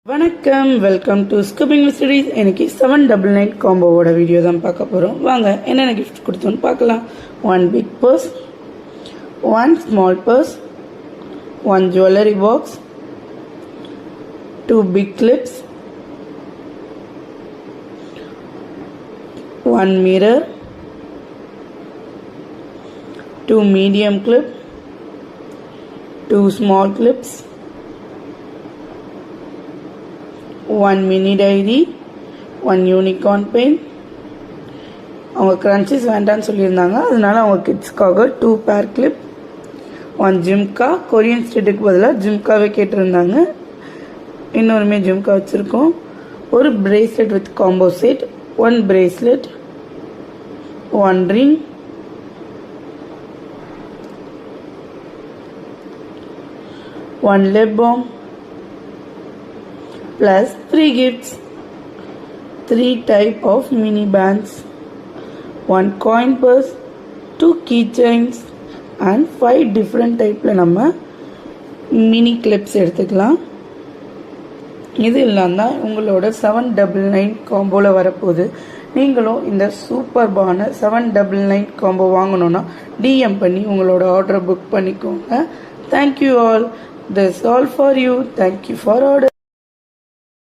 வணக்கம், welcome to ஸ்கூபிங் mysteries. எனக்கு 799 காம்போவோட video தான் பார்க்க போகிறோம். வாங்க என்னென்ன கிஃப்ட் கொடுத்தோன்னு பார்க்கலாம். 1 big purse, 1 small purse, 1 jewellery box, 2 big clips, 1 mirror, 2 medium clip, 2 small clips, 1 mini diary, 1 unicorn pen. அவங்க கிரன்ச்சஸ் வேண்டான்னு சொல்லியிருந்தாங்க, அதனால அவங்க கிட்ஸ்க்காக 2 பேர் கிளிப், 1 ஜிம்கா. கொரியன் ஸ்ட்ரீட்டுக்கு பதிலாக ஜிம்காவே கேட்டிருந்தாங்க, இன்னொருமே ஜிம்கா வச்சுருக்கோம். ஒரு bracelet with combo set, 1 bracelet, 1 ring, 1 lip balm, plus 3 gifts, 3 type of mini bands, 1 coin purse, 2 keychains and 5 different typeல நம்ம mini clips எடுத்துக்கலாம். இது இல்லாம உங்களோட 799 காம்போல வரப்போகுது. நீங்களும் இந்த சூப்பர்பான 799 காம்போ வாங்கணும்னா DM பண்ணி உங்களோட ஆர்டரை புக் பண்ணிக்கோங்க. Thank you all. This all for you. Thank you for order.